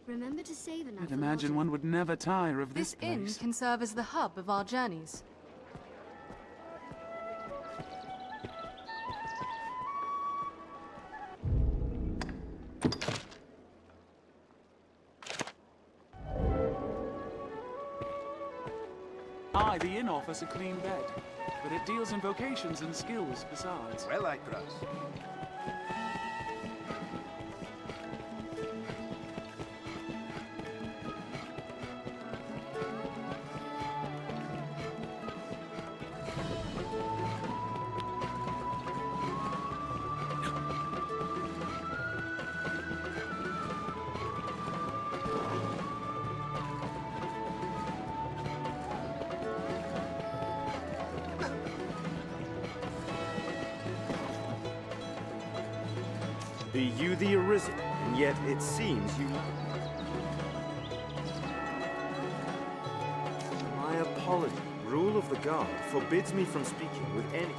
Remember to save enough. I'd imagine one would never tire of this This inn place. can serve as the hub of our journeys. Aye, the inn offers a clean bed, but it deals in vocations and skills besides. Well, I trust. Be you the Arisen, and yet it seems you... My apology. Rule of the Guard forbids me from speaking with any...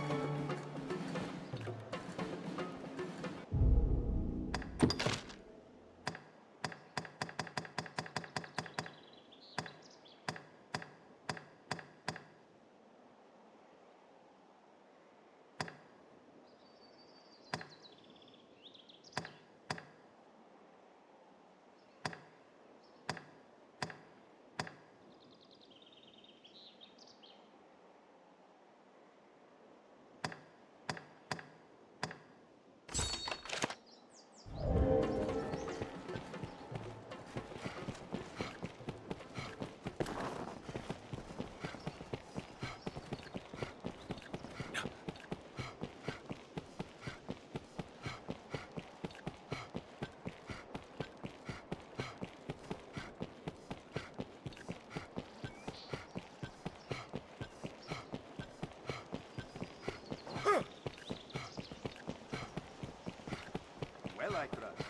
Well, I trust.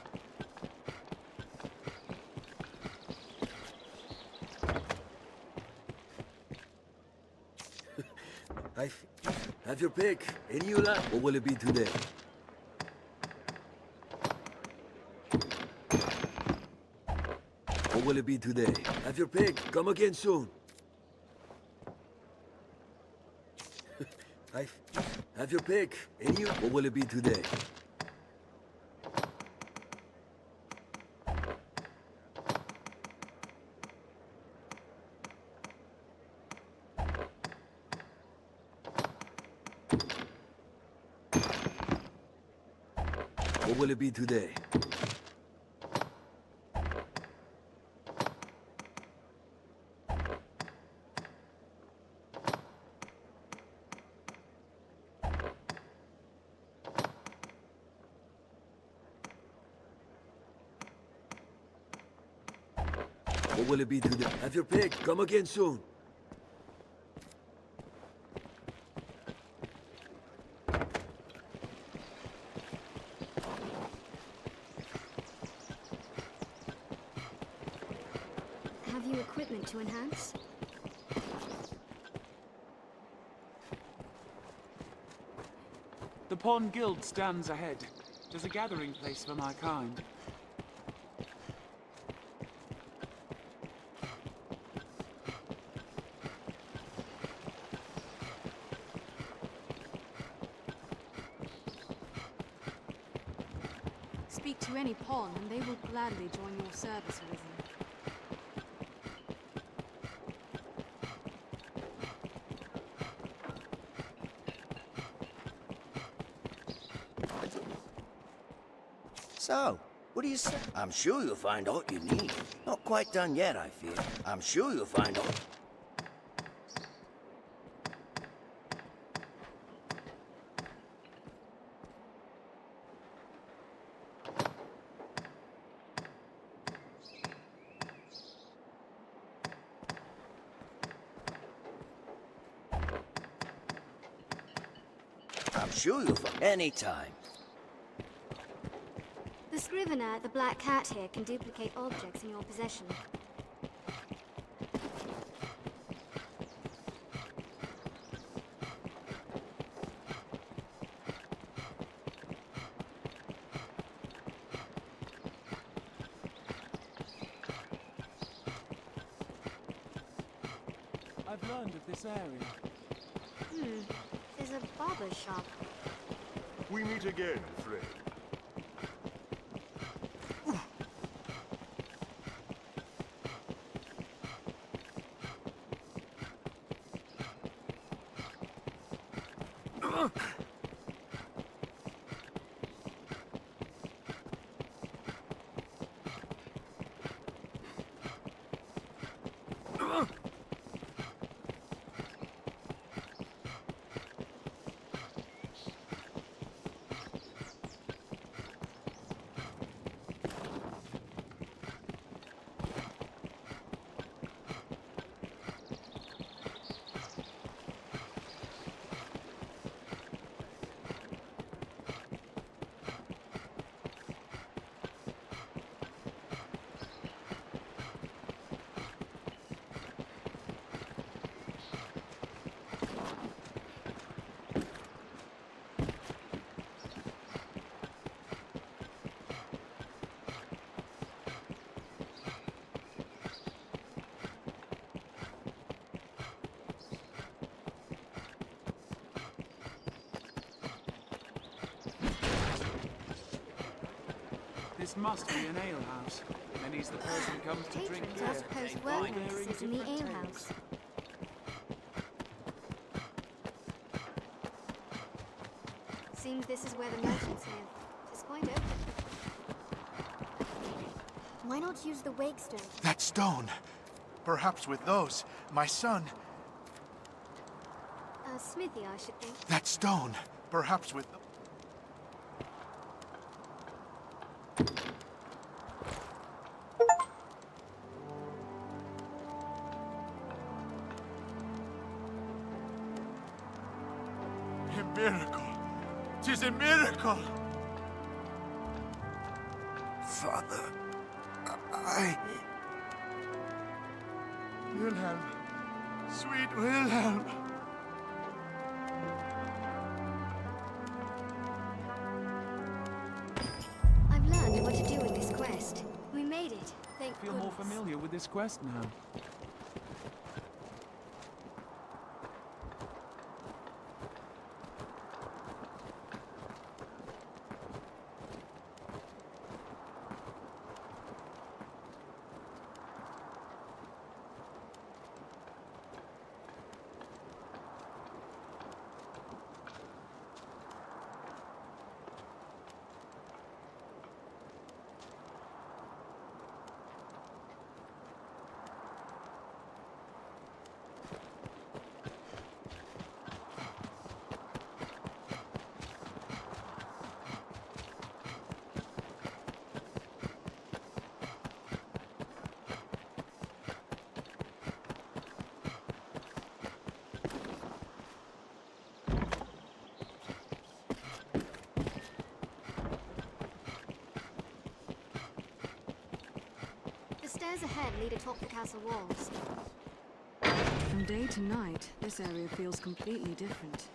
Have your pick. Any you like? What will it be today? What will it be today? Have your pick. Come again soon. Have your pick. Any you... What will it be today? What will it be today? What will it be today? Have your pick. Come again soon. Have you equipment to enhance? The Pawn Guild stands ahead. Tis a gathering place for my kind. Speak to any pawn, and they will gladly join your service, Arisen. So, what do you say? I'm sure you'll find all you need. Not quite done yet, I fear. I'm sure you'll find all... I'm sure you'll find... Anytime. The scrivener, the Black Cat here, can duplicate objects in your possession. you've learned of this area? There's a barber shop. We meet again, friend. This must be an alehouse. Many's the person comes to drink Patrons beer. are supposed workmen to sit in the alehouse. Seems this is where the merchants live. It's quite open. Why not use the wake stone? That stone. Perhaps with those, my son. A smithy, I should think. That stone. Perhaps with. A miracle. 'Tis a miracle. Father, I. Wilhelm. Sweet Wilhelm. I've learned what to do with this quest. We made it. Thank I feel more goodness. familiar with this quest now. The stairs ahead lead atop the castle walls. From day to night, this area feels completely different.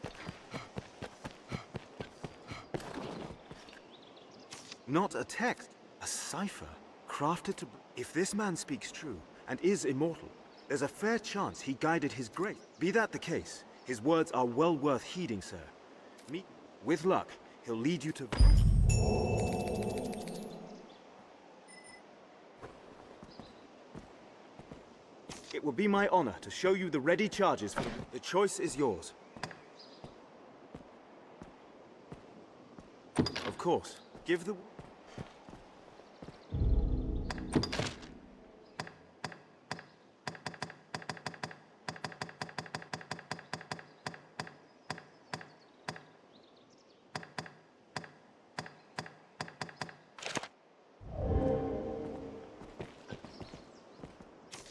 Not a text, a cipher, crafted to... If this man speaks true, and is immortal, there's a fair chance he guided his grace. Be that the case, his words are well worth heeding, sir. With luck, he'll lead you to... It will be my honor to show you the ready charges for the choice is yours. Of course, give the...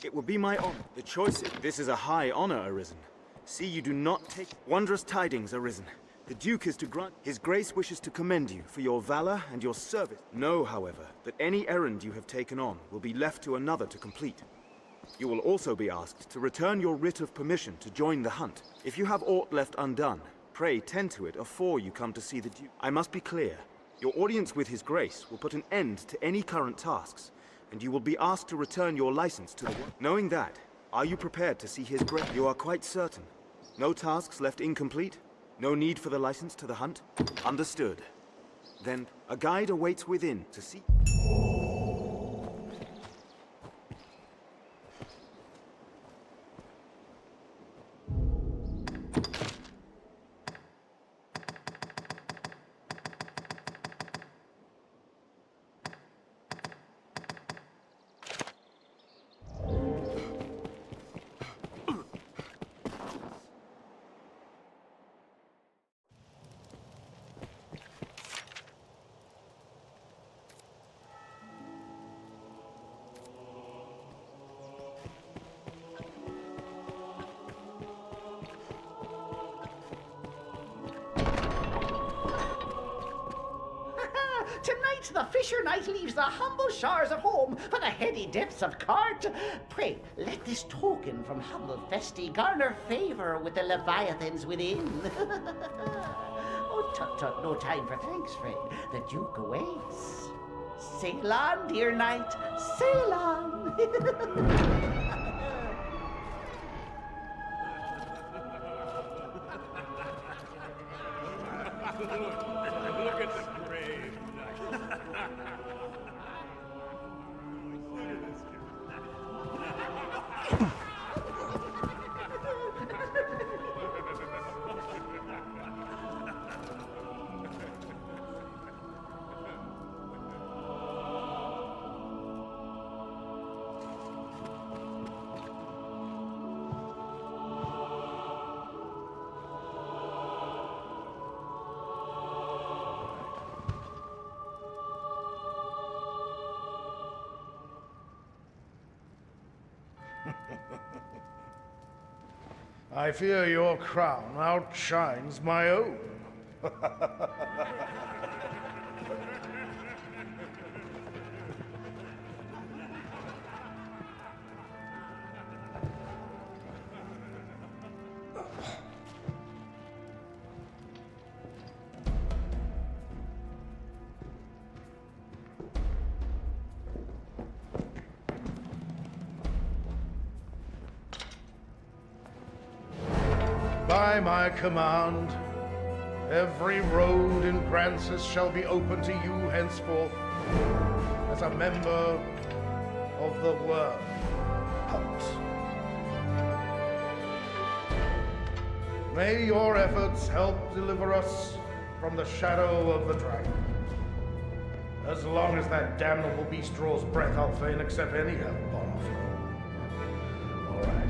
It will be my honor. The choice is... This is a high honor, Arisen. See, you do not take... Wondrous tidings, Arisen. The Duke is to grant... His Grace wishes to commend you for your valor and your service. Know, however, that any errand you have taken on will be left to another to complete. You will also be asked to return your writ of permission to join the hunt. If you have aught left undone, pray tend to it afore you come to see the Duke. I must be clear. Your audience with His Grace will put an end to any current tasks, and you will be asked to return your license to the world. Knowing that, Are you prepared to see his grace? You are quite certain? No tasks left incomplete? No need for the license to the hunt? Understood. Then a guide awaits within to see. Tonight the fisher knight leaves the humble shores of home for the heady depths of court. Pray, let this token from humble Festi garner favor with the leviathans within. Oh, tut tut, no time for thanks, friend. The Duke awaits. Sail on, dear knight, sail on. Look at the brave knight. I fear your crown outshines my own. By my command, every road in Gransys shall be open to you henceforth as a member of the Worm Hunt. May your efforts help deliver us from the shadow of the dragon. As long as that damnable beast draws breath, I'll fain accept any help on offer. All right.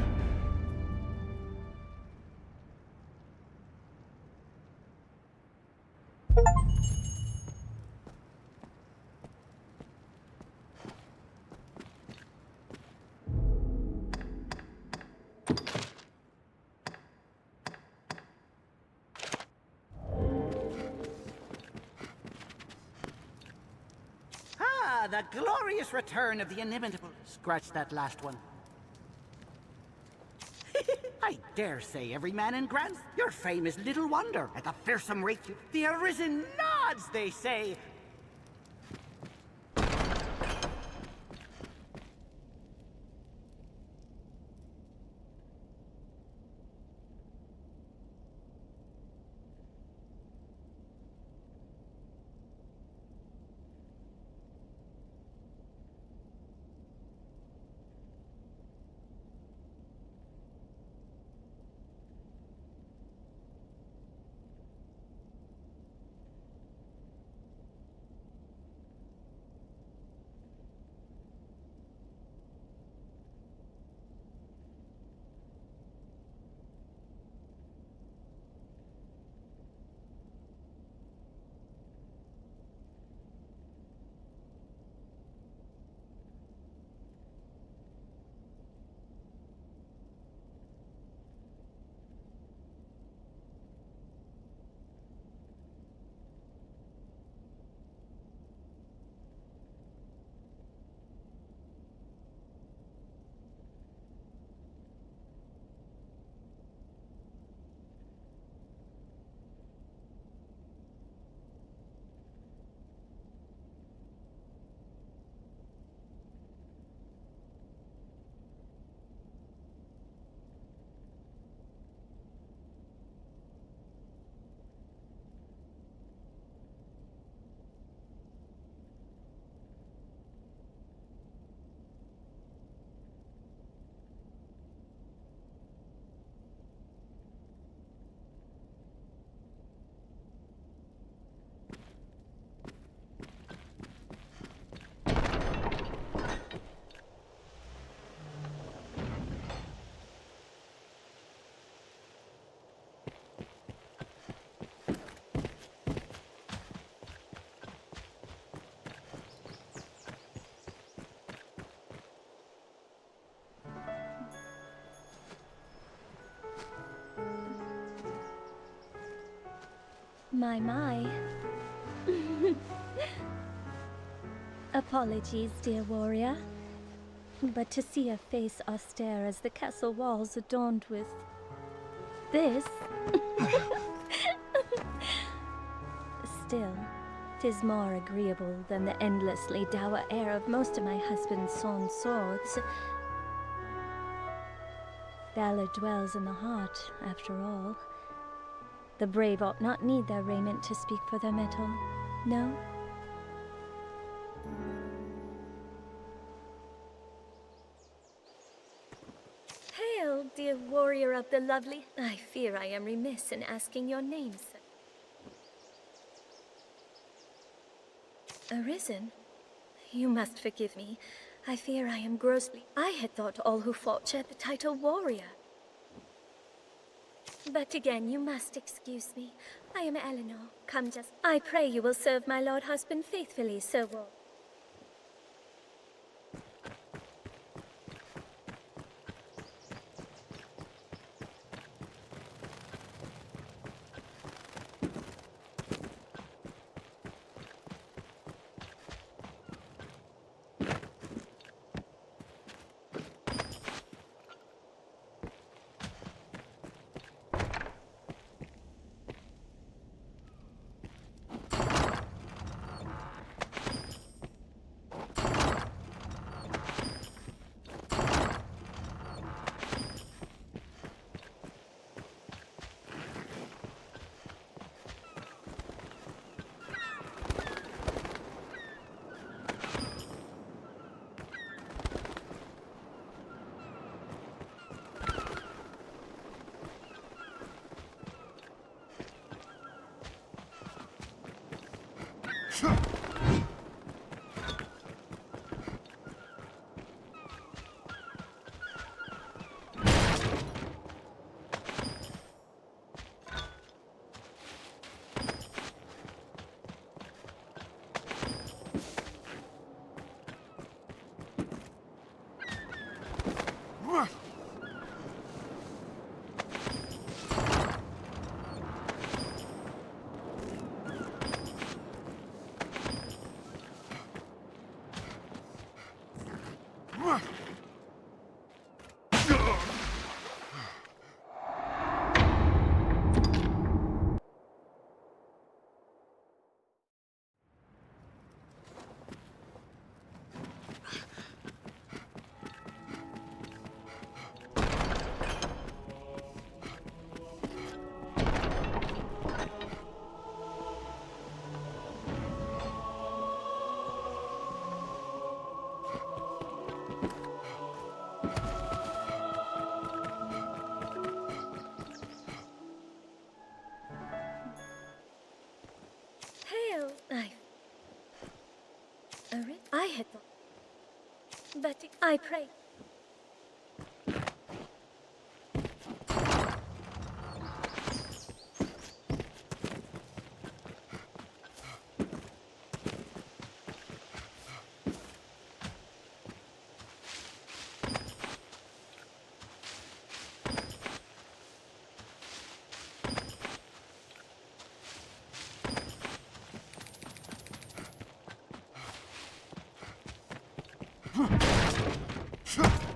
The glorious return of the inimitable. Scratch that last one. I dare say every man in Grants, your fame is little wonder at the fearsome rate you... The Arisen nods, they say. My. Apologies, dear warrior. But to see a face austere as the castle walls adorned with this... Still, 'tis more agreeable than the endlessly dour air of most of my husband's sawn swords. Valor dwells in the heart, after all. The brave ought not need their raiment to speak for their mettle, no? Hail, dear warrior of the lovely... I fear I am remiss in asking your name, sir. Arisen? You must forgive me. I fear I am grossly... I had thought all who fought shared the title warrior. But again, you must excuse me. I am Eleanor. Come just... I pray you will serve my lord husband faithfully, Sir Wal. I had thought... But I pray... Huh.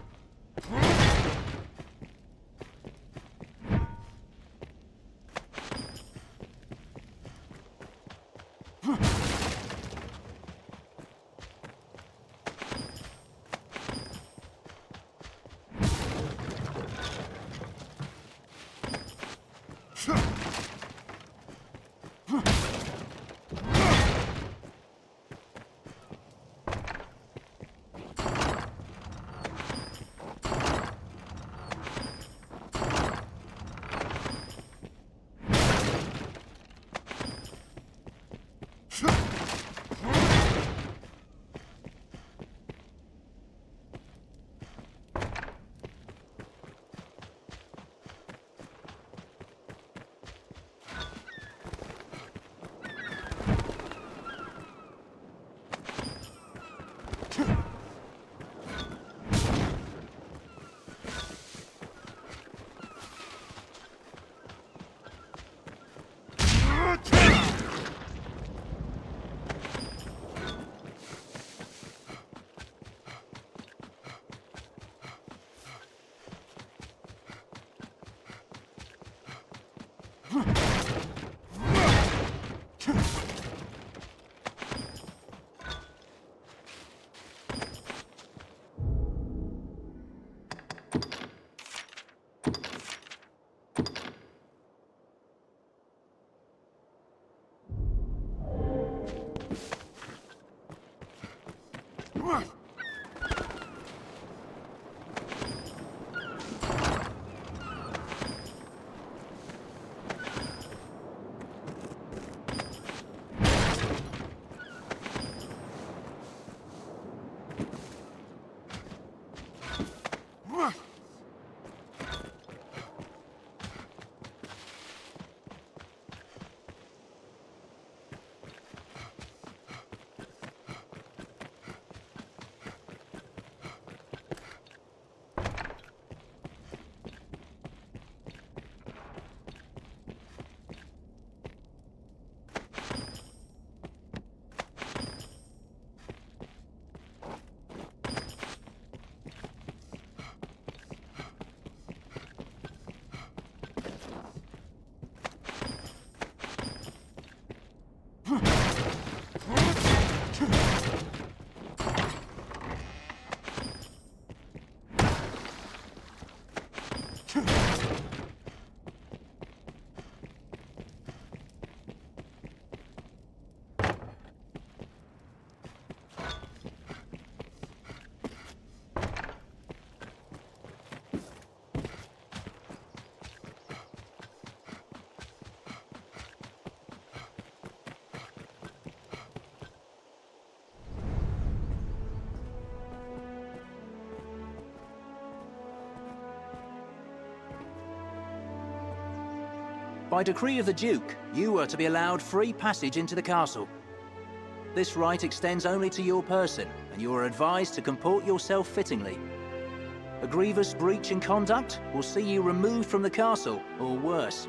By decree of the Duke, you are to be allowed free passage into the castle. This right extends only to your person, and you are advised to comport yourself fittingly. A grievous breach in conduct will see you removed from the castle, or worse.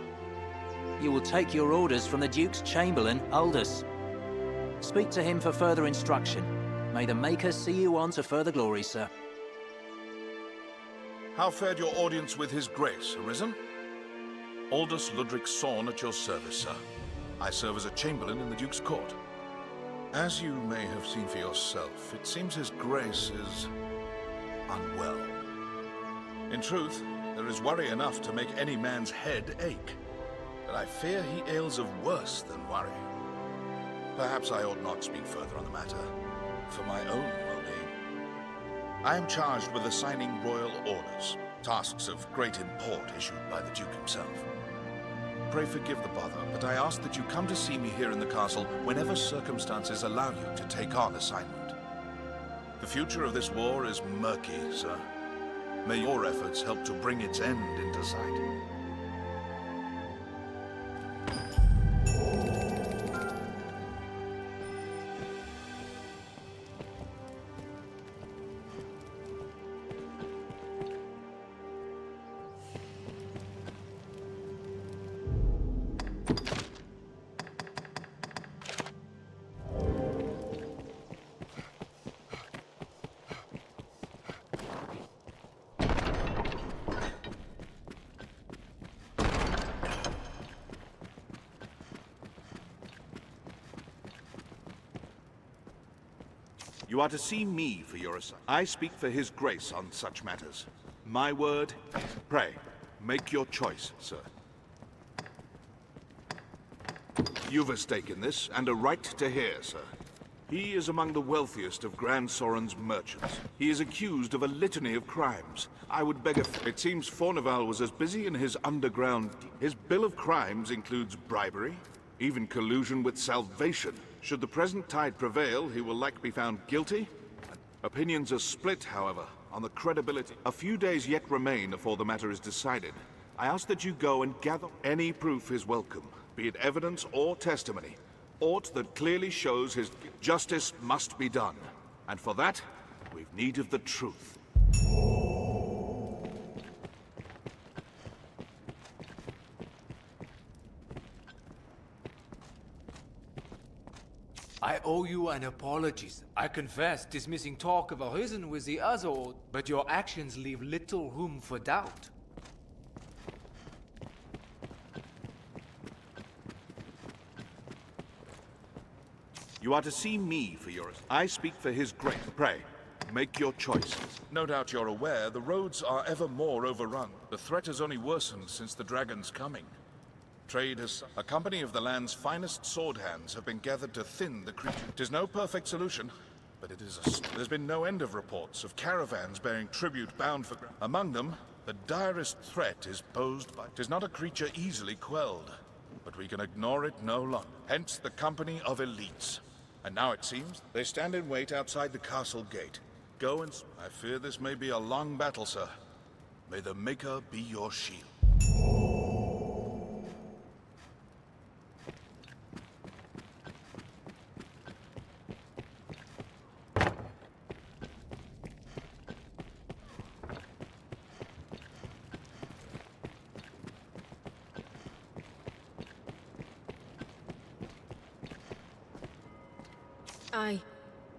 You will take your orders from the Duke's Chamberlain, Aldous. Speak to him for further instruction. May the Maker see you on to further glory, sir. How fared your audience with His Grace, Arisen? Aldous Ludric Sorn at your service, sir. I serve as a Chamberlain in the Duke's court. As you may have seen for yourself, it seems His Grace is unwell. In truth, there is worry enough to make any man's head ache. But I fear he ails of worse than worry. Perhaps I ought not speak further on the matter, for my own well-being. I am charged with assigning royal orders, tasks of great import issued by the Duke himself. Pray forgive the bother, but I ask that you come to see me here in the castle whenever circumstances allow you to take on assignment. The future of this war is murky, sir. May your efforts help to bring its end into sight. You are to see me for your assignment. I speak for His Grace on such matters. My word, pray, make your choice, sir. You've a stake in this, and a right to hear, sir. He is among the wealthiest of Grand Soren's merchants. He is accused of a litany of crimes. I would beg a... It seems Fournival was as busy in his underground... His bill of crimes includes bribery, even collusion with salvation. Should the present tide prevail, he will likely be found guilty. Opinions are split, however, on the credibility. A few days yet remain before the matter is decided. I ask that you go and gather any proof is welcome, be it evidence or testimony. Aught that clearly shows his justice must be done. And for that, we've need of the truth. I owe you an apology. I confess dismissing talk of Arisen with the other, but your actions leave little room for doubt. You are to see me for yours. I speak for His Grace. Pray, make your choice. No doubt you're aware the roads are ever more overrun. The threat has only worsened since the dragon's coming. Trade has... A company of the land's finest sword hands have been gathered to thin the creature. 'Tis no perfect solution, but it is a... There's been no end of reports of caravans bearing tribute bound for... Among them, the direst threat is posed by... 'Tis not a creature easily quelled, but we can ignore it no longer. Hence the company of elites. And now it seems they stand in wait outside the castle gate. Go and... I fear this may be a long battle, sir. May the Maker be your shield.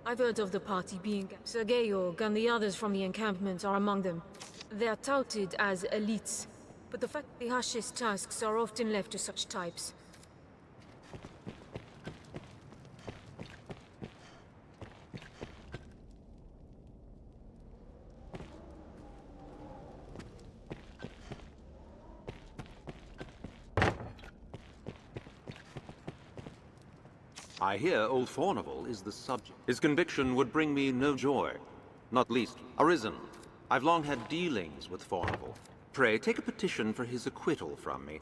I've heard of the party being... Sir Georg and the others from the encampment are among them. They're touted as elites, but the fact the harshest tasks are often left to such types. I hear old Fournival is the subject. His conviction would bring me no joy, not least Arisen. I've long had dealings with Fournival. Pray, take a petition for his acquittal from me.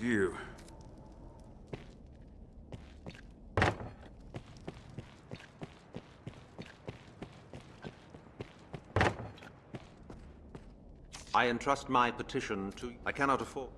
you. I entrust my petition to... I cannot afford...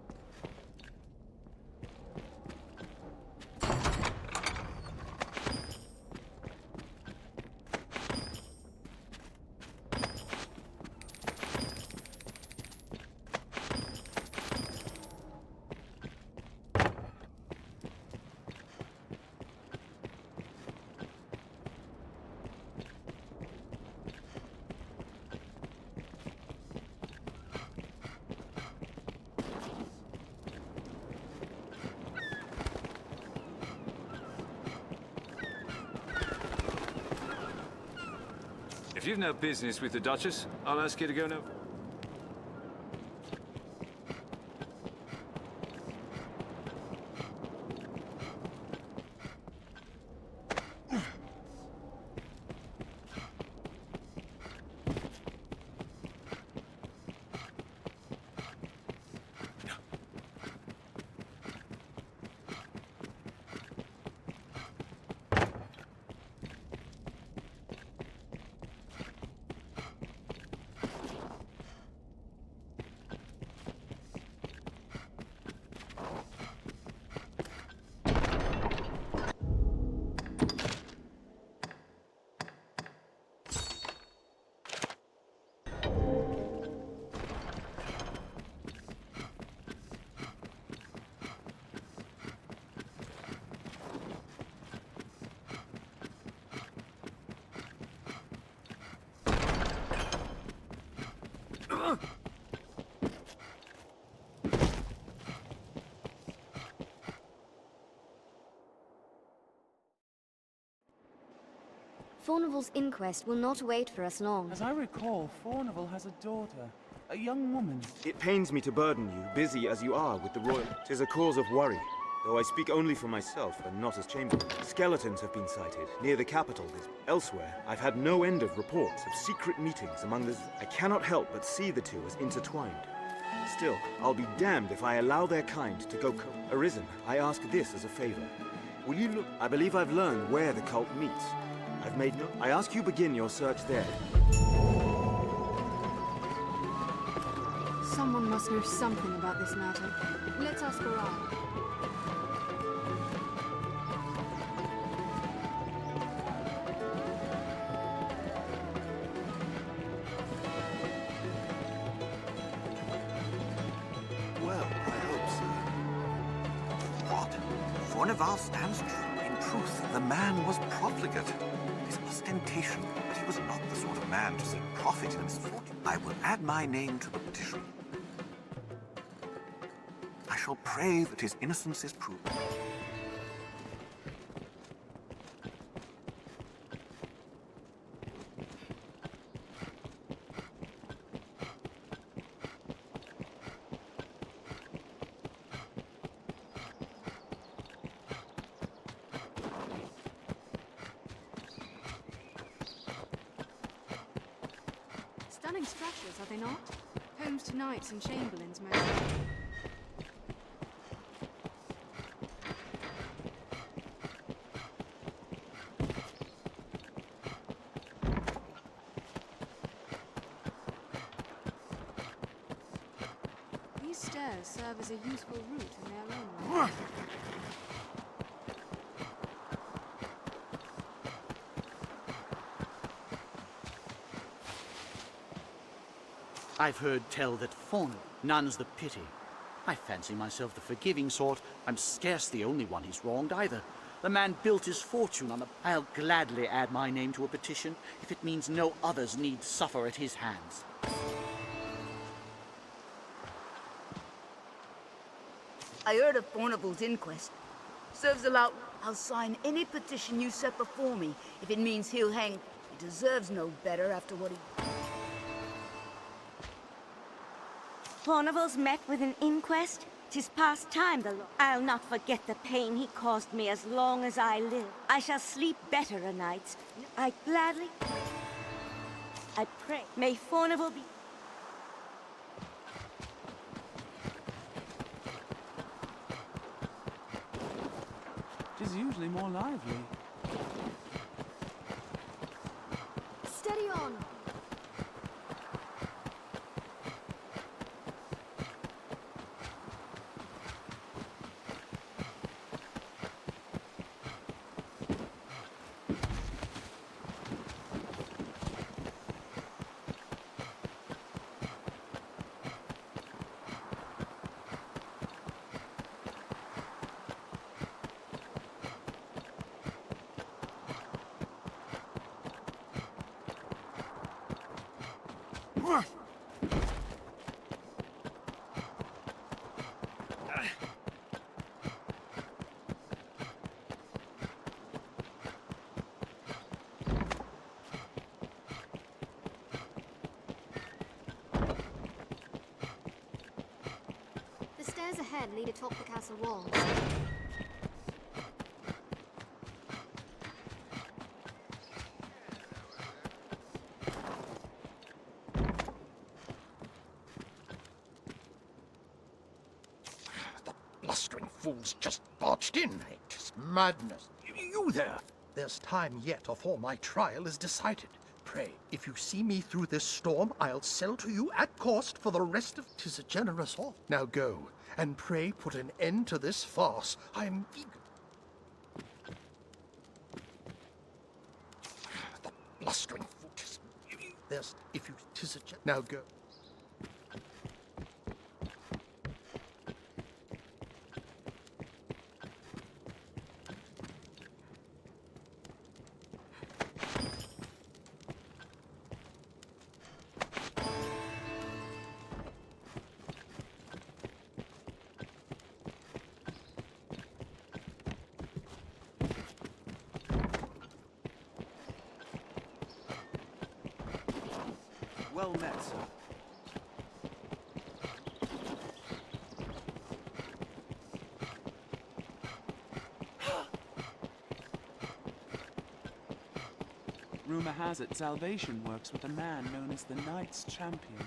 If you've no business with the Duchess, I'll ask you to go no... Fournival's inquest will not wait for us long. As I recall, Fournival has a daughter, a young woman. It pains me to burden you, busy as you are with the royal... 'Tis a cause of worry, though I speak only for myself and not as chamberlain. Skeletons have been sighted, near the capital. Elsewhere, I've had no end of reports of secret meetings among the... I cannot help but see the two as intertwined. Still, I'll be damned if I allow their kind to go Arisen, I ask this as a favor. Will you look... I believe I've learned where the cult meets. I've made no... I ask you begin your search there. Someone must know something about this matter. Let's ask around. Well, I hope so. What? Fournival stands true. In truth, the man was profligate. His ostentation, but he was not the sort of man to seek profit in misfortune. I will add my name to the petition. I shall pray that his innocence is proved. Stunning structures, are they not? Homes to knights and chamberlains, mostly. These stairs serve as a useful route in their own right. I've heard tell that Fournival none's the pity. I fancy myself the forgiving sort. I'm scarce the only one he's wronged either. The man built his fortune on the... I'll gladly add my name to a petition if it means no others need suffer at his hands. I heard of Fournival's inquest. Serves a lot. I'll sign any petition you set before me if it means he'll hang. He deserves no better after what he... Fournival's met with an inquest? 'Tis past time, the Lord. I'll not forget the pain he caused me as long as I live. I shall sleep better o' nights. I gladly... I pray. May Fournival be... is usually more lively. Steady on! The stairs ahead lead atop the castle walls. Blustering fools just barged in. It's madness. You there! There's time yet afore my trial is decided. Pray, if you see me through this storm, I'll sell to you at cost for the rest of 'tis a generous offer. Now go, and pray put an end to this farce. I'm eager. The blustering fools. There's, if you, 'tis a now go. Well met, sir. Rumor has it salvation works with a man known as the Knight's Champion.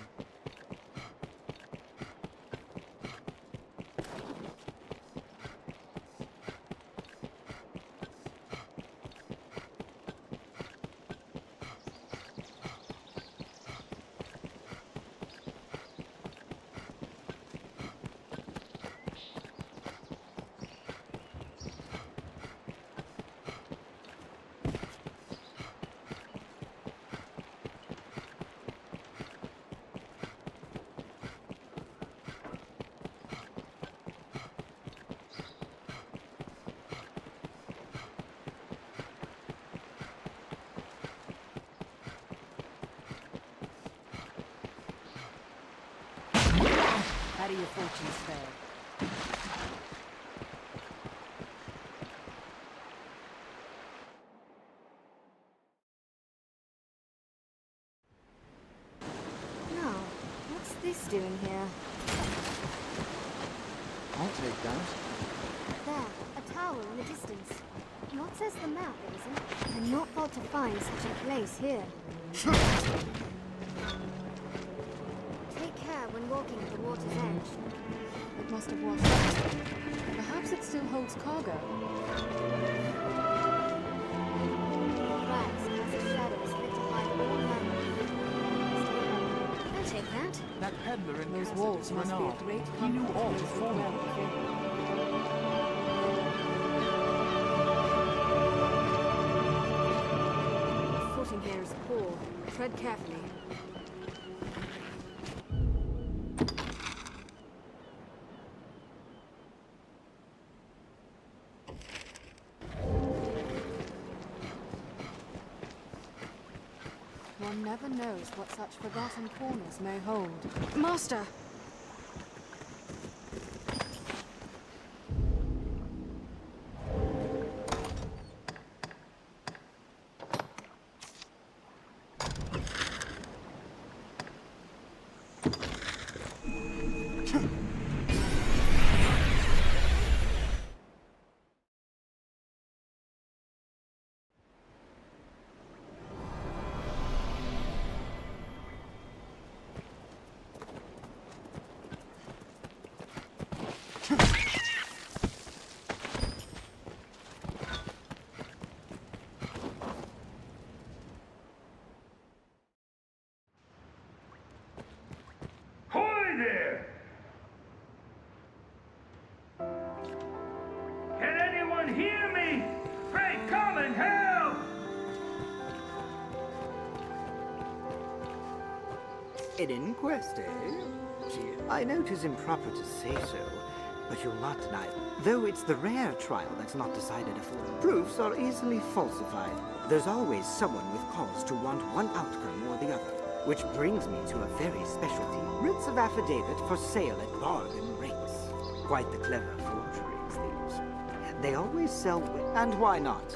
How do your fortunes fare? Now, what's this doing here? I'll take that. There, a tower in the distance. What says the map, Arisen? I'm not thought to find such a place here. Take care when walking at the water's edge. It must have washed up. Perhaps it still holds cargo. Grass casts shadows fit to hide all manner. I'll take that. That peddler in Those walls must be a great He knew all comfort of to dwell Fournival. within. The footing here is poor. Tread carefully. One never knows what such forgotten corners may hold. Master! An inquest, eh? Gee, I know 'tis improper to say so, but you'll not deny it. Though it's the rare trial that's not decided afore. Proofs are easily falsified. There's always someone with cause to want one outcome or the other. Which brings me to a very special thing. Writs of affidavit for sale at bargain rates. Quite the clever forgeries, these. They always sell and why not?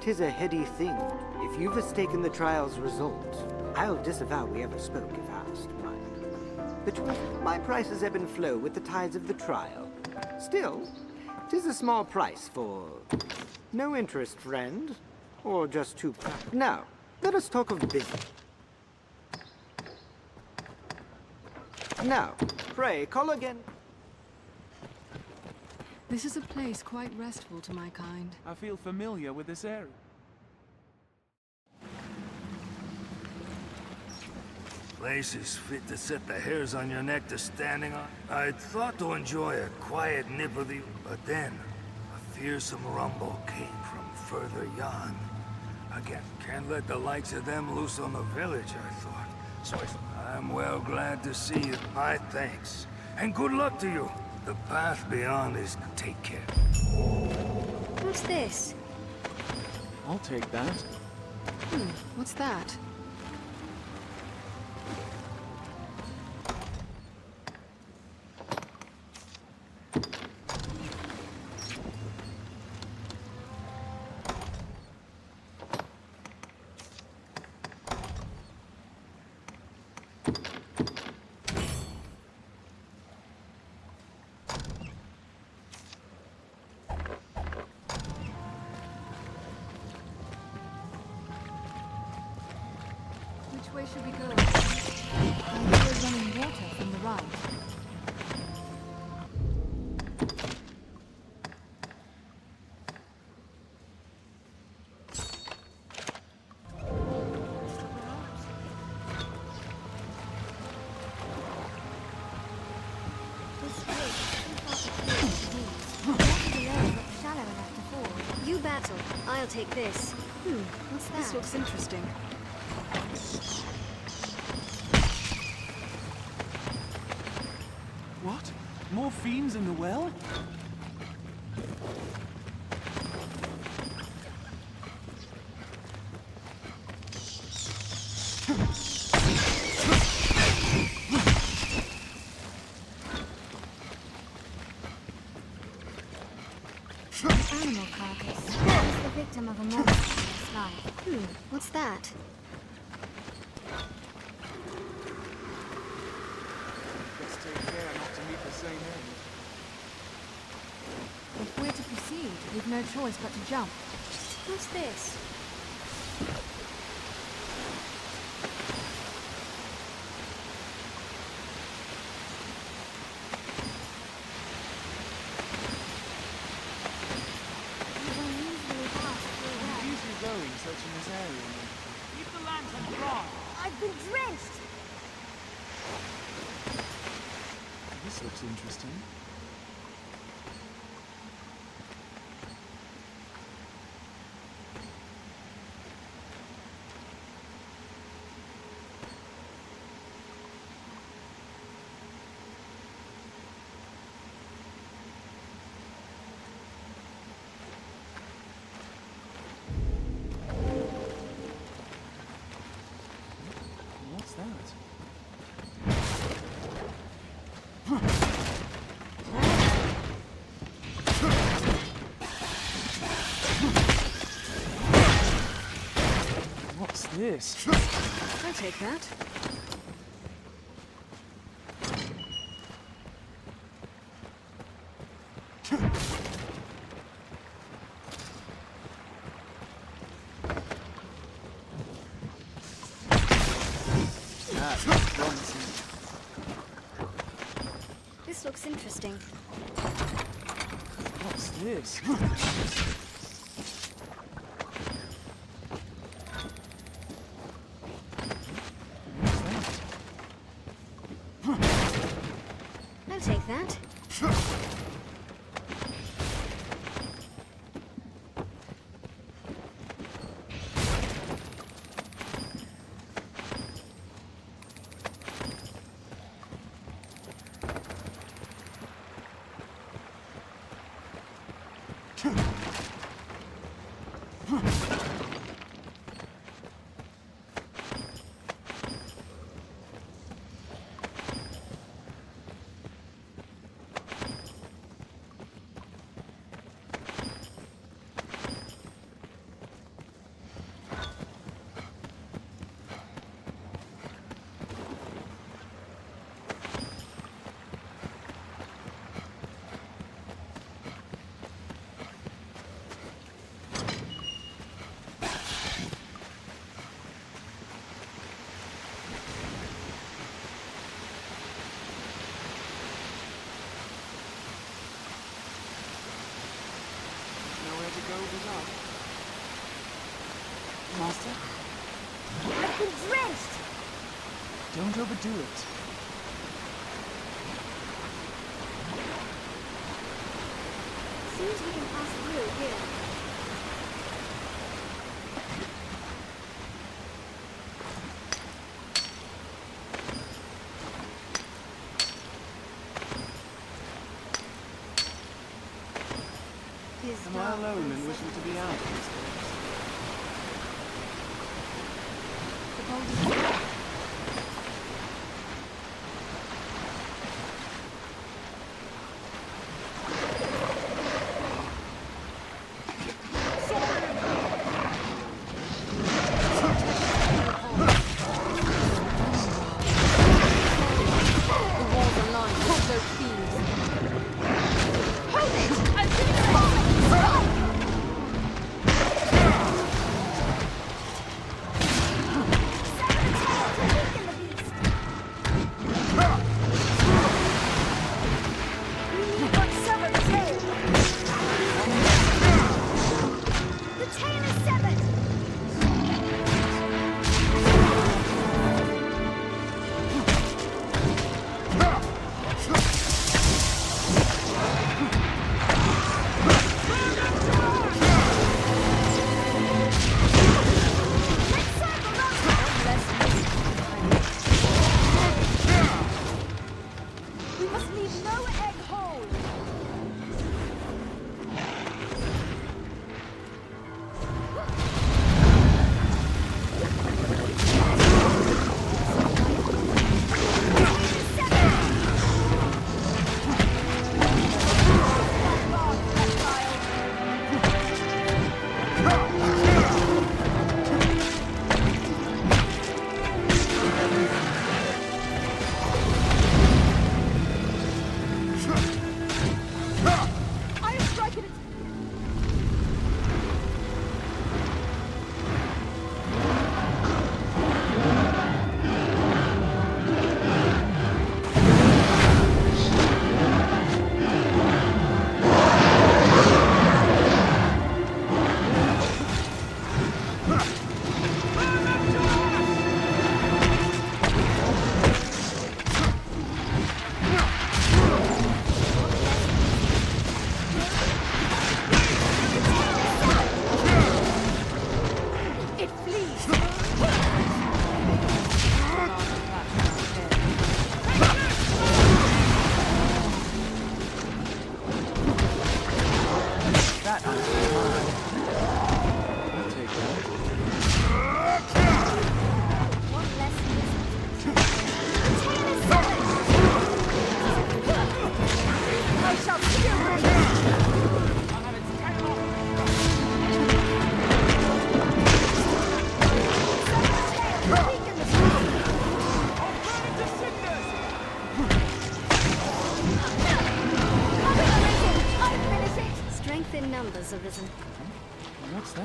'Tis a heady thing. If you've mistaken the trial's result, I'll disavow we ever spoke if asked. My prices ebb and flow with the tides of the trial. Still, 'tis a small price for no interest, friend, or just too proud. Now, let us talk of business. Now, pray, call again. This is a place quite restful to my kind. I feel familiar with this area. Place is fit to set the hairs on your neck to standing on. I'd thought to enjoy a quiet nip of the... But then, a fearsome rumble came from further yon. Again, can't let the likes of them loose on the village, I thought. So I'm well glad to see you. My thanks. And good luck to you. The path beyond is take care. What's this? I'll take that. What's that? Which way should we go? I hear running water from the right. You battle. I'll take this. What's that? This looks interesting. What? More fiends in the well? An animal carcass. It's the victim of a monster in the sky. What's that? Let's take care not to meet the same end. If we're to proceed, we've no choice but to jump. What's this? Going searching this area. Keep the lantern dry. I've been drenched! This looks interesting. What's that? What's this? I'll take that. This looks interesting. What's this? I'll take that. been drenched! Don't overdo it. Seems we can pass through here. Am I alone in wishing to be out these days? The golden... Arisen. What's that?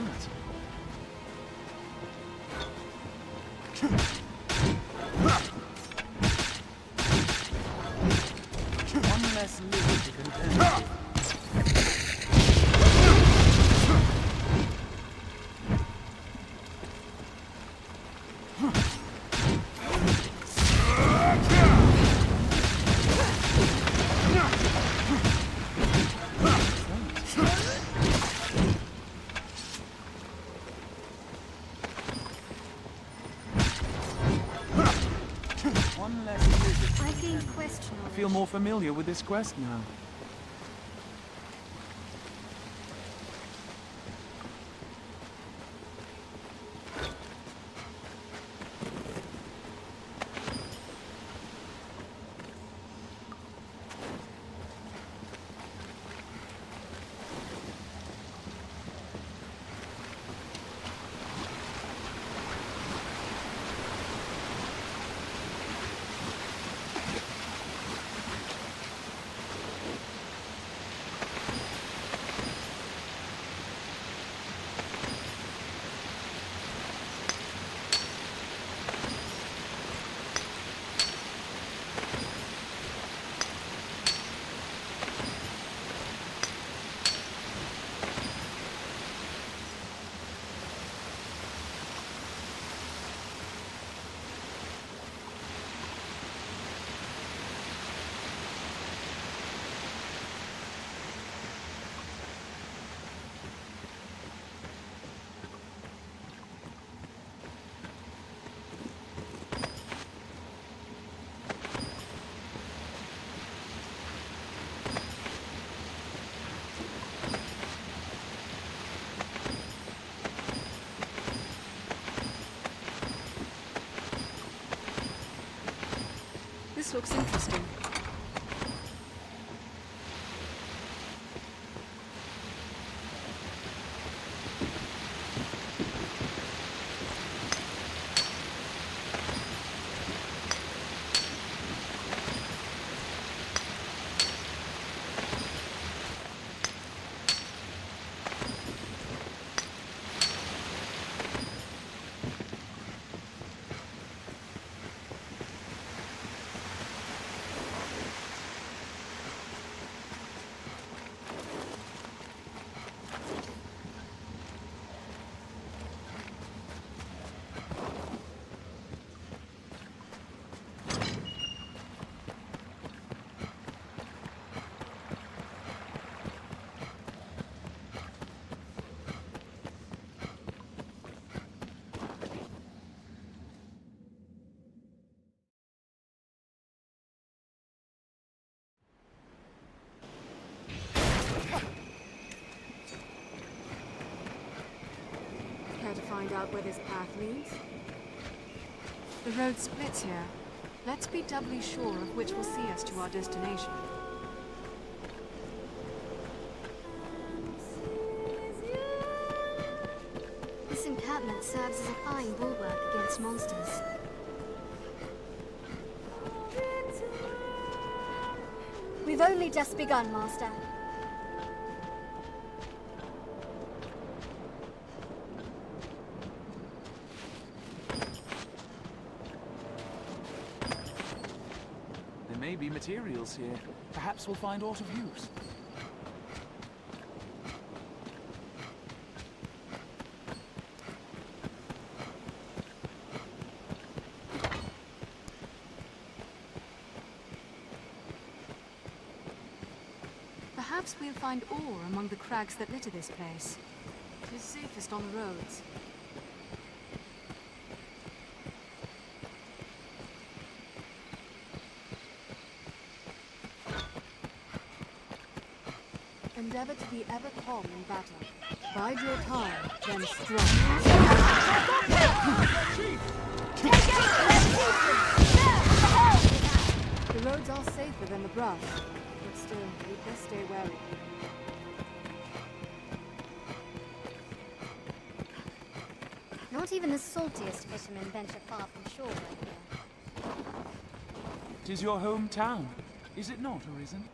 One less living to contend with. I feel more familiar with this quest now. looks interesting. To find out where this path leads? The road splits here. Let's be doubly sure of which will see us to our destination. This encampment serves as a fine bulwark against monsters. We've only just begun, Master. There may be materials here. Perhaps we'll find aught of use. Perhaps we'll find ore among the crags that litter this place. It is safest on the roads. Endeavor to be ever calm in battle. Bide your time, then strike. The roads are safer than the brush, but still, we'd best stay wary. Not even the saltiest fishermen venture far from shore right here. 'Tis your hometown, is it not, Arisen?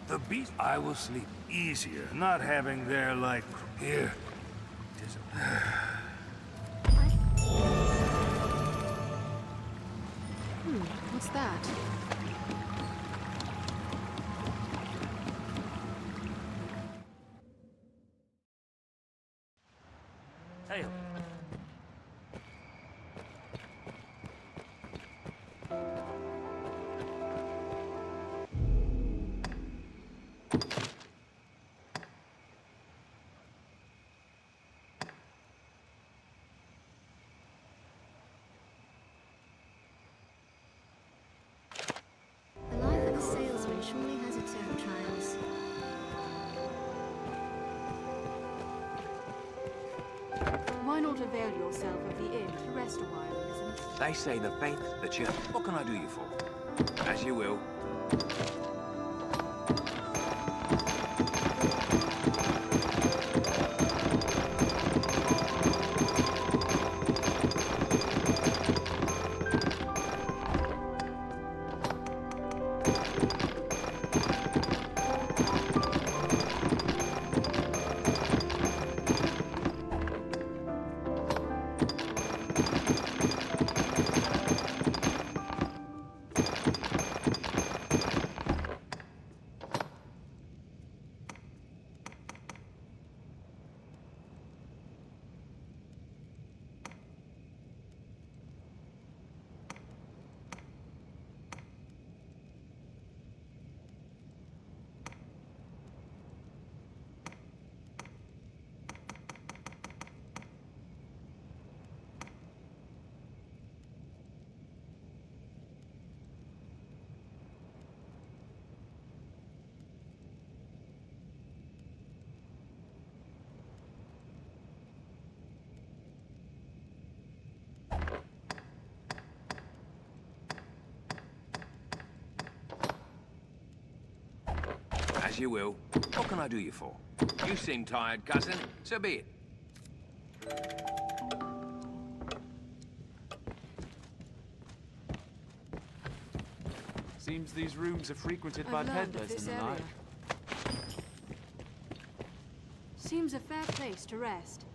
The beast. I will sleep easier, not having their like here. What's that? Hey. The life of a salesman surely has its own trials. Why not avail yourself of the inn to rest a while, Arisen? They say the faith, the church. What can I do you for? As you will. you will. What can I do you for? You seem tired, cousin. So be it. Seems these rooms are frequented by I've learned of peddlers this and the area. like. Seems a fair place to rest.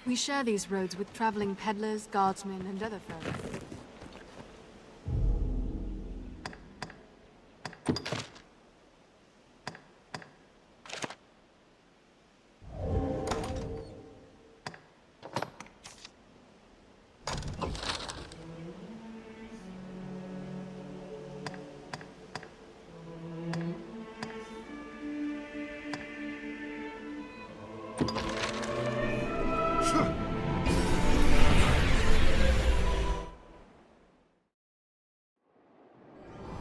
We share these roads with traveling peddlers, guardsmen, and other folk.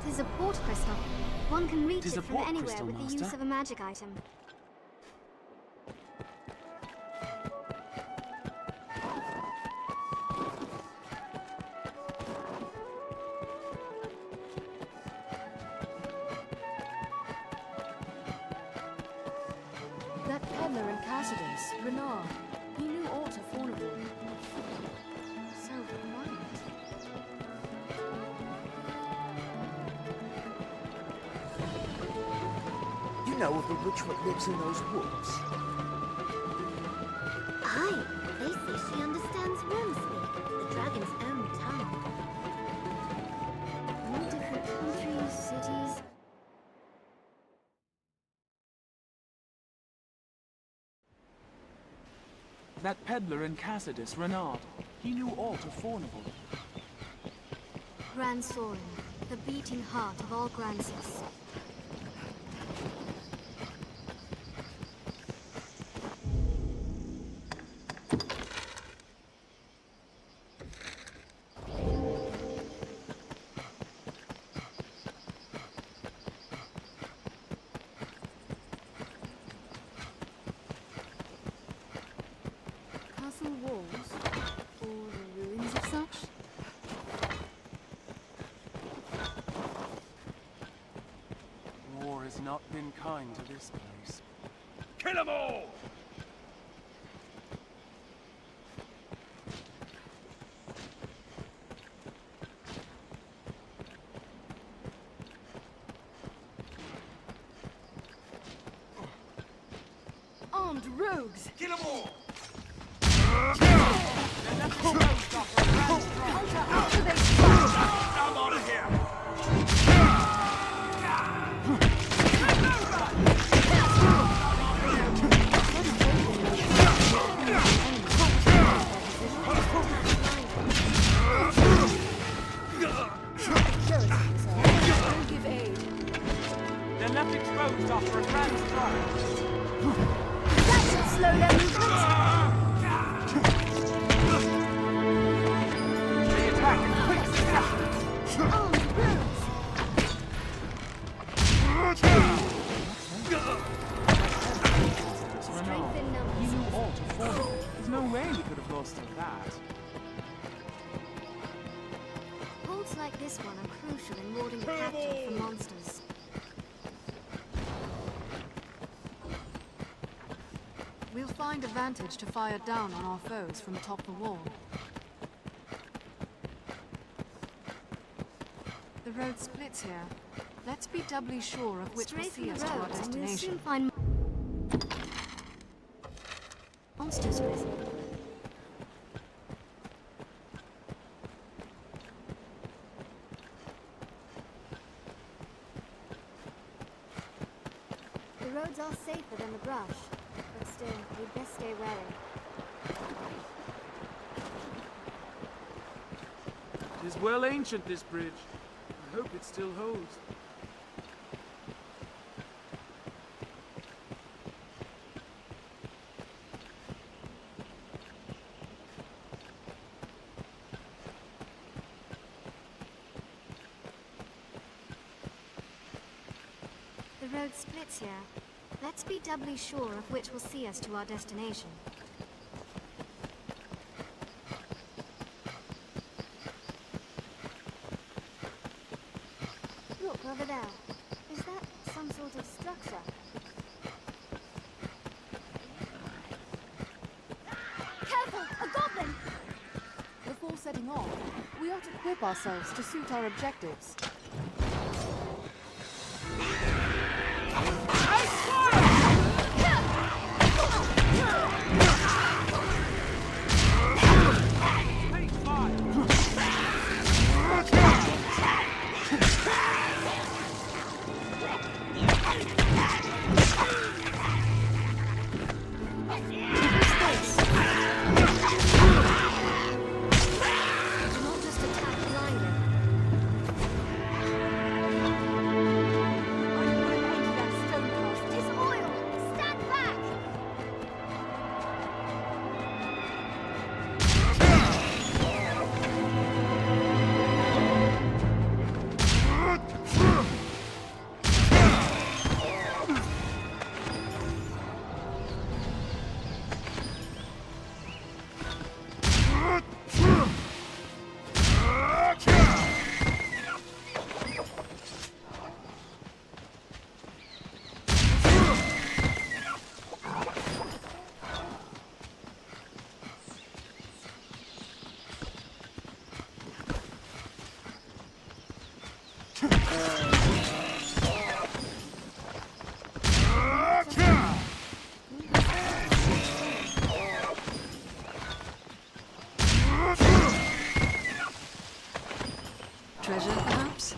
Tis a port crystal. One can reach Tis it a from port anywhere crystal, with the use Master. of a magic item. That peddler in Cassidus, Renard, he knew aught of Fournival. So quiet. You know of the witch what lives in those woods? Aye, they say she understands worm speak, the dragon's own tongue. All different countries, cities. That peddler in Cassidus, Renard, he knew aught of Fournival. Grand Sorin, the beating heart of all Gransys. Castle walls, or the ruins of such? War has not been kind to this place. Kill them all! Armed rogues! Kill them all! I'm out of here! Don't give aid. They're left exposed after a grand strike. That should slow their movement. They attack in quick succession. Armed rogues! Renard, in numbers. he knew aught of Fournival. There's no way we could have lost to that. Holds like this one are crucial in warding the capture from monsters. We'll find a vantage to fire down on our foes from atop the wall. road splits here. Let's be doubly sure of which will Straight see from us the to our road, and we'll soon destination. find monsters risen. The roads are safer than the brush, but still, we'd best stay wary. It is well ancient, this bridge. I hope it still holds. The road splits here. Let's be doubly sure of which will see us to our destination. Look, over there. Is that some sort of structure? Careful! A goblin! Before setting off, we ought to equip ourselves to suit our objectives. Treasure, perhaps?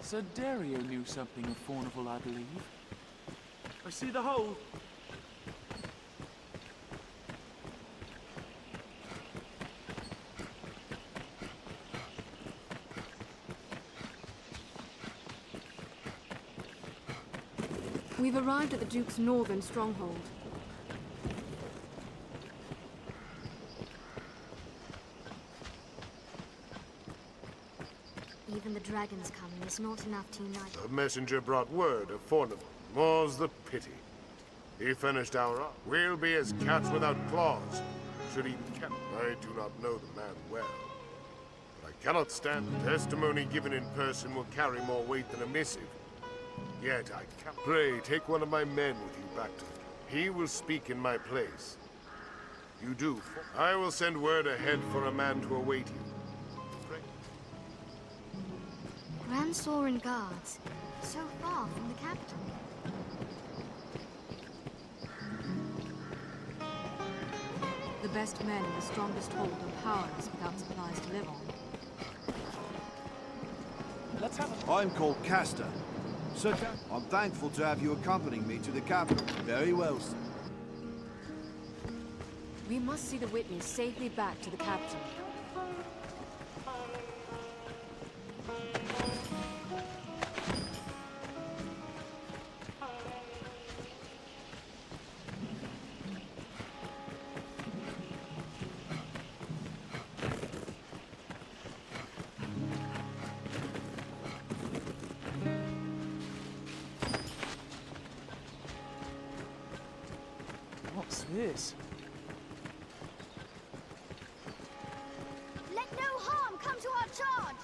Sir Dario knew something of Fournival, I believe. I see the hole. We've arrived at the Duke's northern stronghold. Even the dragons coming is not enough to unite. The messenger brought word of Fournival. More's the pity. He finished our up. We'll be as cats without claws. Should he be kept? I do not know the man well. But I cannot stand testimony given in person will carry more weight than a missive. Yet I can. Pray, take one of my men with you back to the camp. He will speak in my place. You do. I will send word ahead for a man to await you. Pray. Gransys and guards, so far from the capital. The best men in the strongest hold are powerless without supplies to live on. Let's have I'm called Castor. Sir, I'm thankful to have you accompanying me to the capital. Very well, sir. We must see the Whitneys safely back to the capital. What's this? Let no harm come to our charge!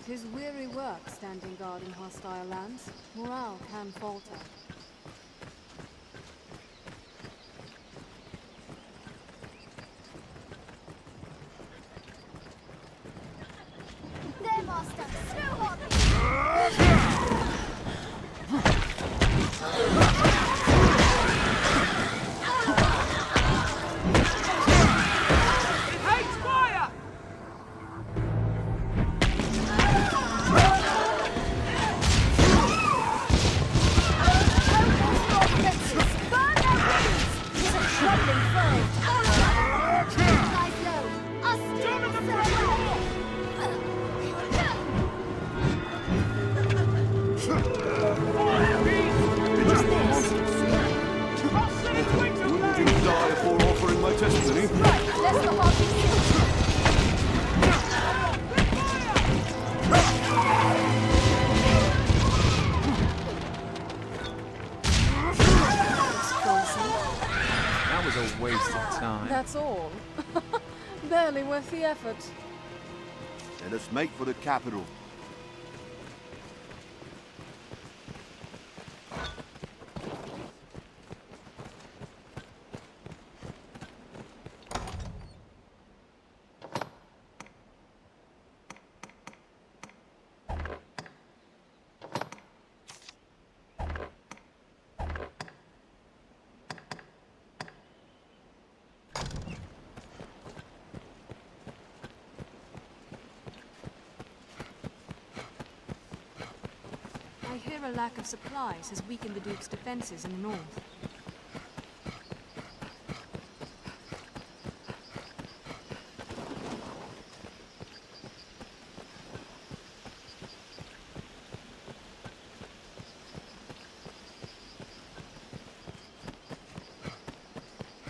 'Tis weary work standing guard in hostile lands. Morale can falter. There, Master! Snow on them! It hates fire! Didn't die before offering my testimony. That was a waste of time. That's all. Barely worth the effort. Let us make for the capital. I hear a lack of supplies has weakened the Duke's defenses in the north.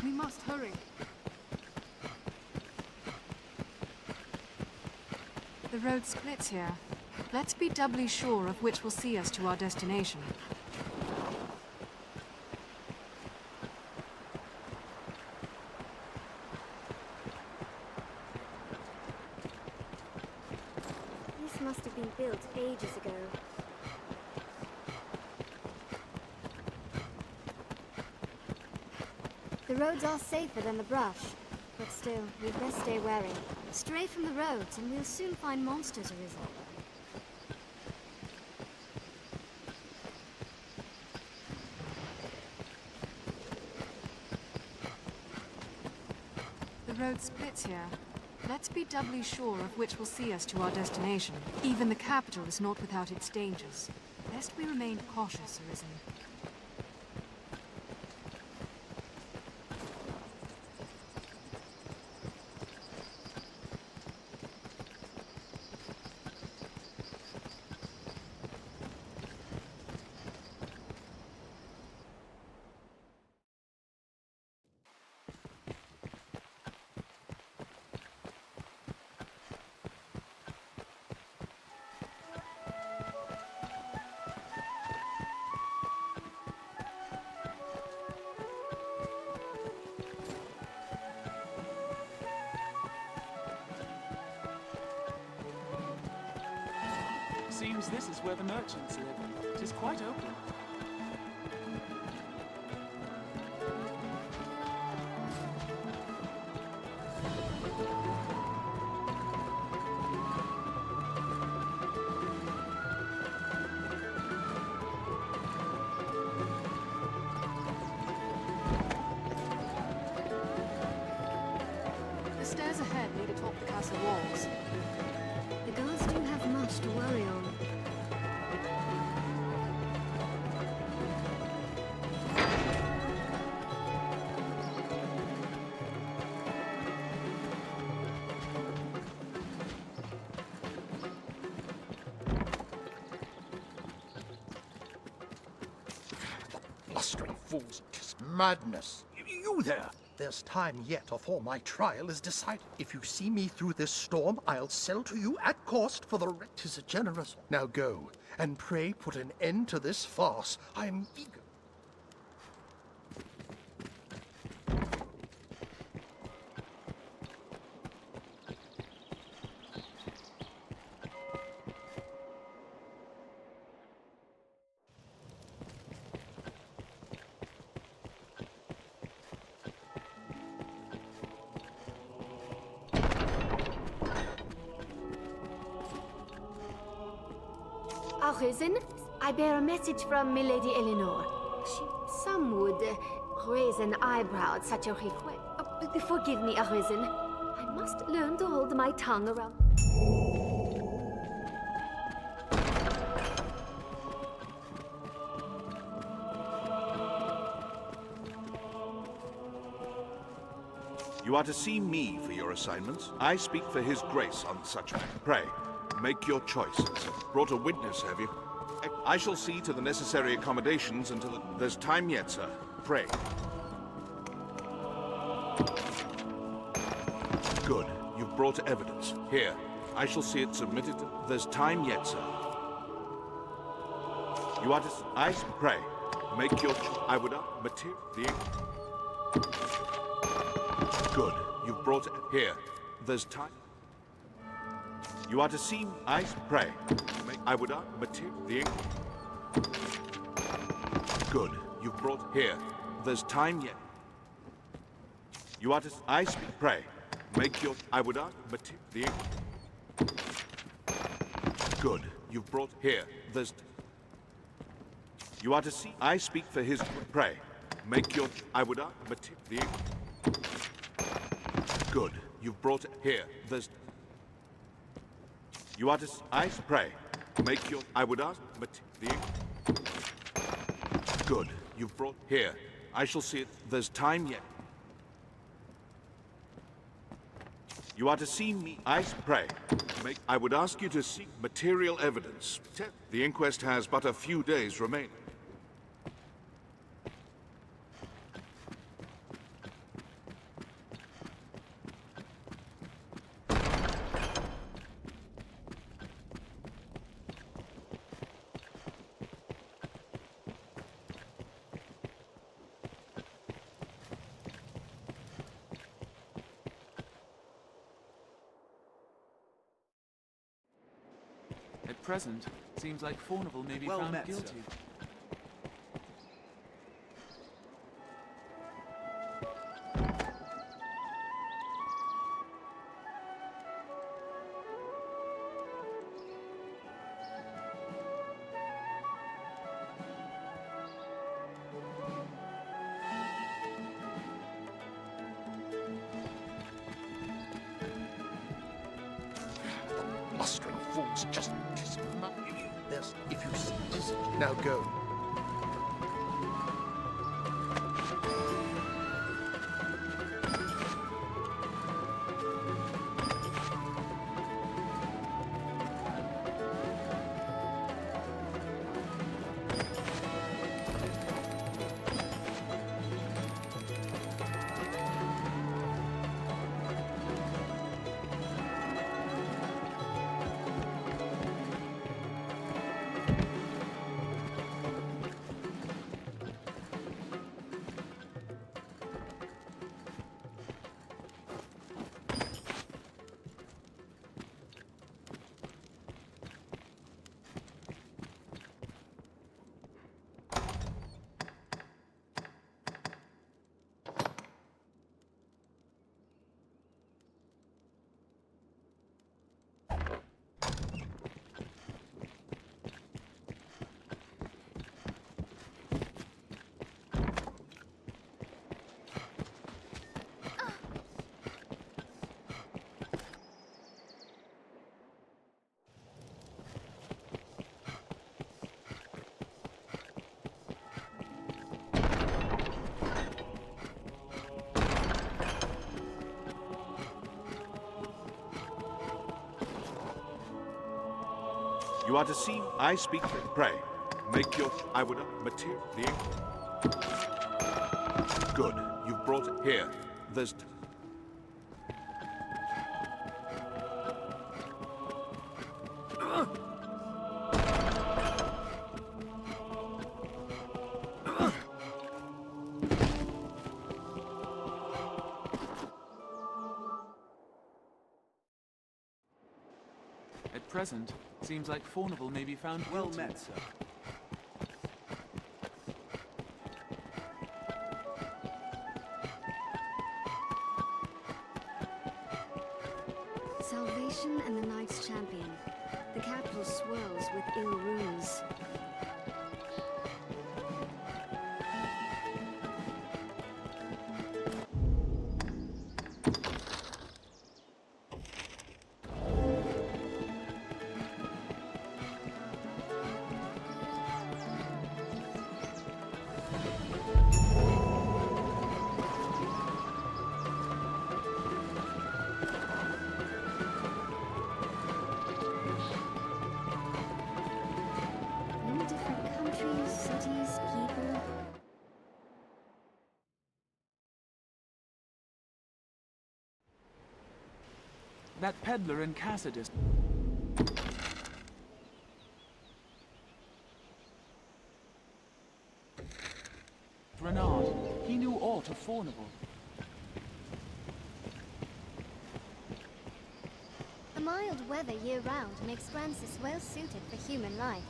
We must hurry. The road splits here. Let's be doubly sure of which will see us to our destination. This must have been built ages ago. The roads are safer than the brush, but still, we'd best stay wary. Stray from the roads and we'll soon find monsters arisen. The road splits here. Let's be doubly sure of which will see us to our destination. Even the capital is not without its dangers. Best we remain cautious, Arisen. Seems this is where the merchants live. It is quite open. The stairs ahead lead atop the castle walls. The guards do have much to worry on. Blustering fools, 'tis madness. You there! There's time yet afore my trial is decided. If you see me through this storm, I'll sell to you at cost for the rent. 'Tis a generous. Now go, and pray put an end to this farce. I'm eager. Arisen, I bear a message from Milady Eleanor. Some would raise an eyebrow at such a request. Forgive me, Arisen. I must learn to hold my tongue around. You are to see me for your assignments. I speak for His Grace on such matters. Pray, make your choices. Brought a witness, have you? I shall see to the necessary accommodations until there's time yet, sir. Pray. Good. You've brought evidence. Here. I shall see it submitted. There's time yet, sir. You are to... I pray. Make your... I would... Material... The... Good. You've brought... Here. There's time... You are to see... I pray. I would... Material... The... Good. You've brought... Here. There's time yet. You are to... I speak... Pray. Make your... I would... Material... The... Good. You've brought... Here. There's... You are to see... I speak for His... Pray. Make your... I would... Material... The... Good. You've brought... Here. There's... You are to... I pray. Make your... I would ask... The... Good. You've brought... Here. I shall see it. There's time yet. You are to see me... I pray. Make... I would ask you to seek material evidence. The inquest has but a few days remaining. At present, seems like Fournival may be Well found met, sir. guilty. Blustering fools, just this. If you see this, now go. You are to see... I speak for... Pray. Make your... I would... Material... The... Good. You've brought it. Here. There's... At present, seems like Fournival may be found guilty. Well met, sir. Salvation and the Knights Champion. The capital swirls with ill runes. cities, people. That peddler in Cassidus. Renard, he knew aught of Fournival. The mild weather year-round makes Gransys well suited for human life.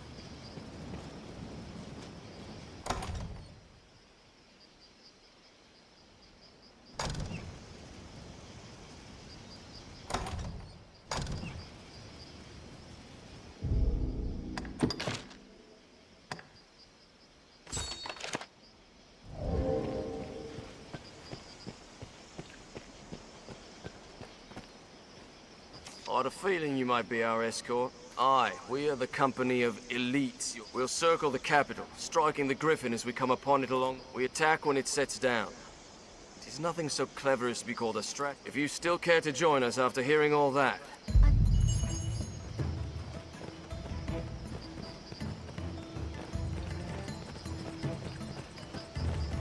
I had a feeling you might be our escort. Aye, we are the company of elites. We'll circle the capital, striking the griffin as we come upon it along. We attack when it sets down. It is nothing so clever as to be called a strat. If you still care to join us after hearing all that.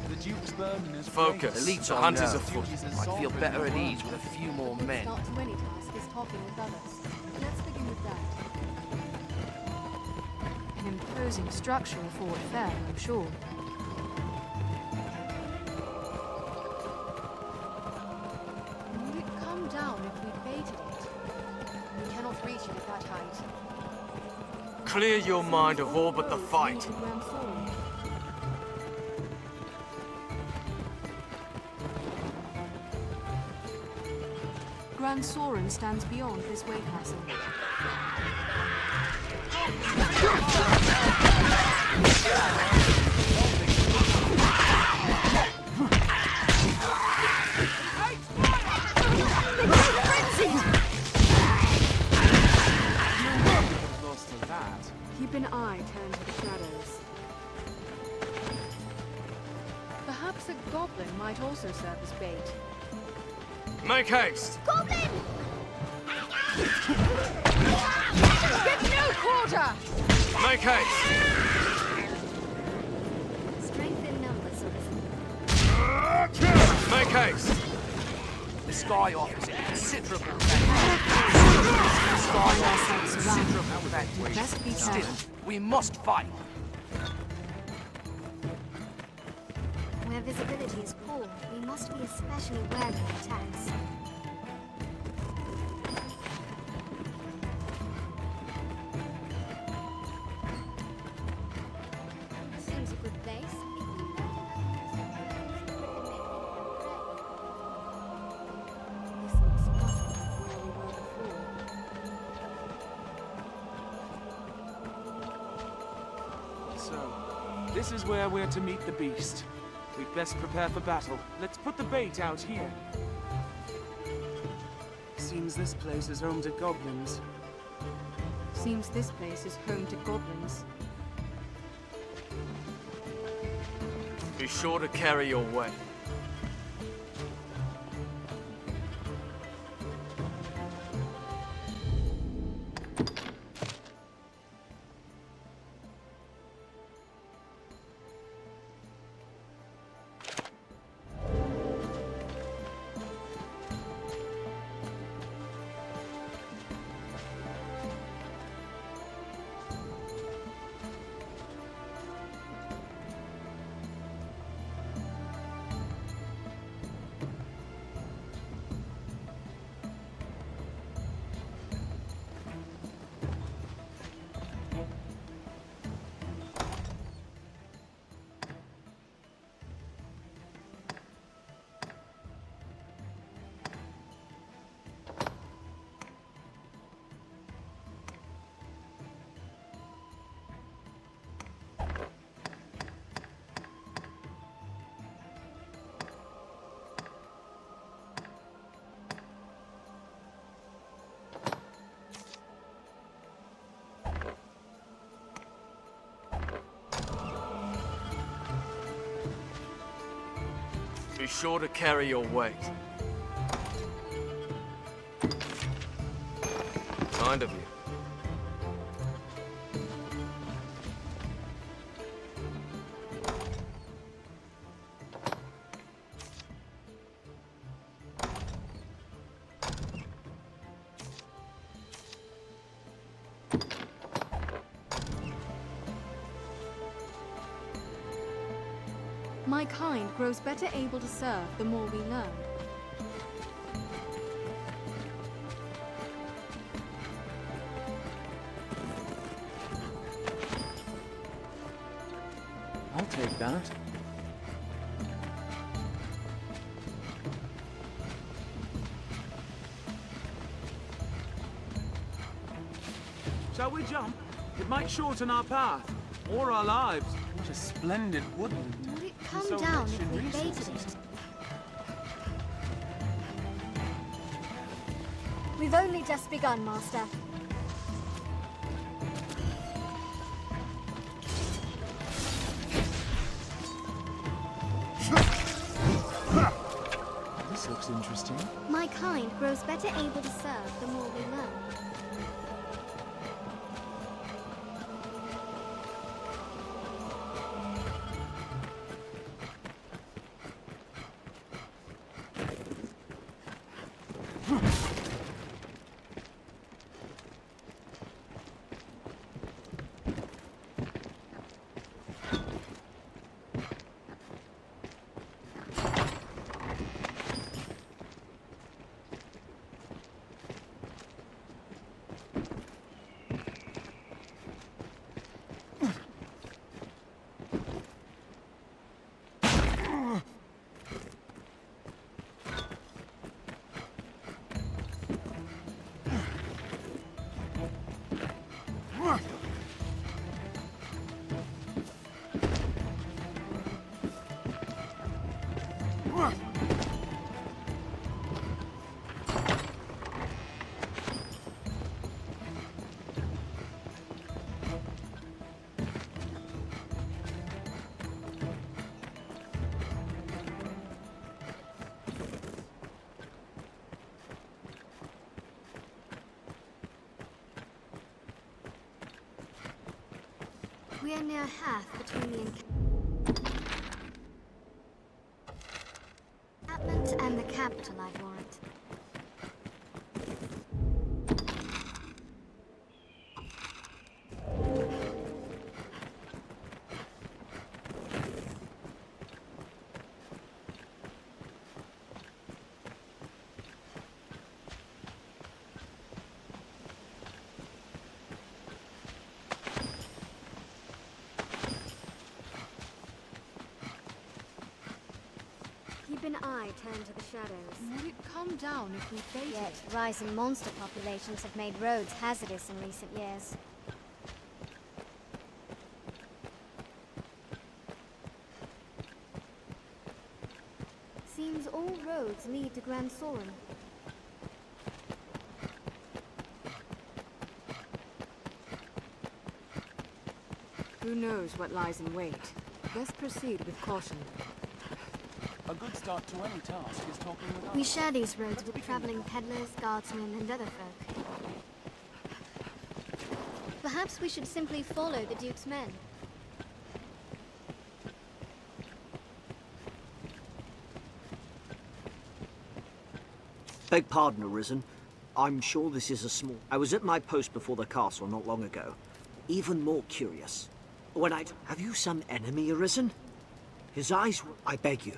The Duke's burden is Focus. Elites The are hunt is known. afoot. I'd feel better at ease with a few more men. Not to any task is talking with others. Let's begin with that. An imposing structure of Fort Fair, I'm sure. Would it come down if we baited it? We cannot reach it at that height. Clear your mind of all but the fight. Grand Soren stands beyond this way castle. Keep an eye turned to the shadows. Perhaps a goblin might also serve as bait. Make haste! Goblin! Get no quarter! Make haste! Strength in numbers, Arisen. Make haste! The sky offers considerable Best be Still, careful. we must fight. Where visibility is poor, we must be especially wary of attacks. Seems a good place. This looks nothing like where we were before. So, this is where we're to meet the beast. We'd best prepare for battle. Let's put the bait out here. Seems this place is home to goblins. Seems this place is home to goblins. Be sure to carry your weight. Be sure to carry your weight. Kind of you. My kind grows better able to serve the more we learn. I'll take that. Shall we jump? It might shorten our path, or our lives. What a splendid woodland. Would it and come so down rich if in we baited resources. it? We've only just begun, Master. This looks interesting. My kind grows better able to serve the more we learn. We are near half between the encampment and the capital, I warrant. Keep an eye turned to the shadows. Would it come down if we baited Yet, it? rising monster populations have made roads hazardous in recent years. Seems all roads lead to Grand Soren. Who knows what lies in wait? Best proceed with caution. A good start to any task is talking with We others. share these roads with traveling peddlers, guardsmen, and other folk. Perhaps we should simply follow the Duke's men. Beg pardon, Arisen. I'm sure this is a small... I was at my post before the castle not long ago. Even more curious. When I... Have you some enemy, Arisen? His eyes were... I beg you.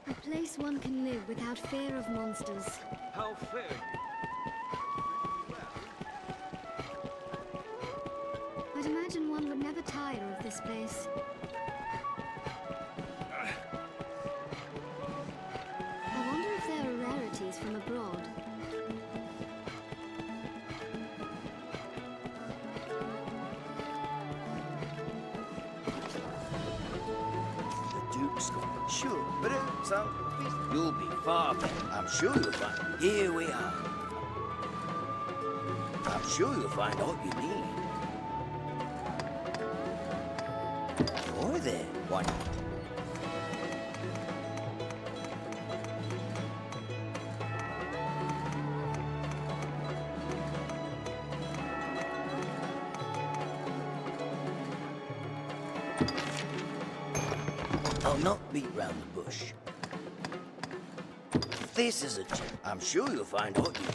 A place one can live without fear of monsters. How fair. I'd imagine one would never tire of this place. I wonder if there are rarities from abroad. The Duke's gone. Sure, but so you'll be far better. I'm sure you'll find. Here we are. I'm sure you'll find all you need. Or there, one. I'll not beat round the bush. If this is a job, I'm sure you'll find what you...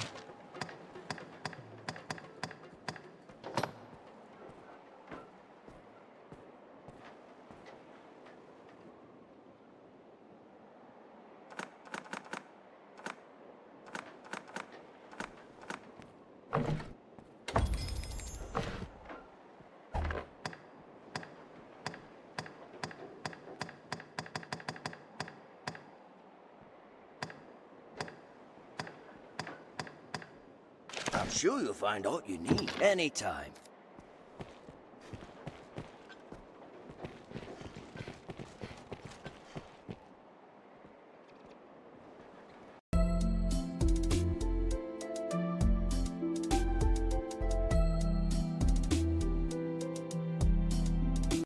I'm sure you'll find what you need anytime.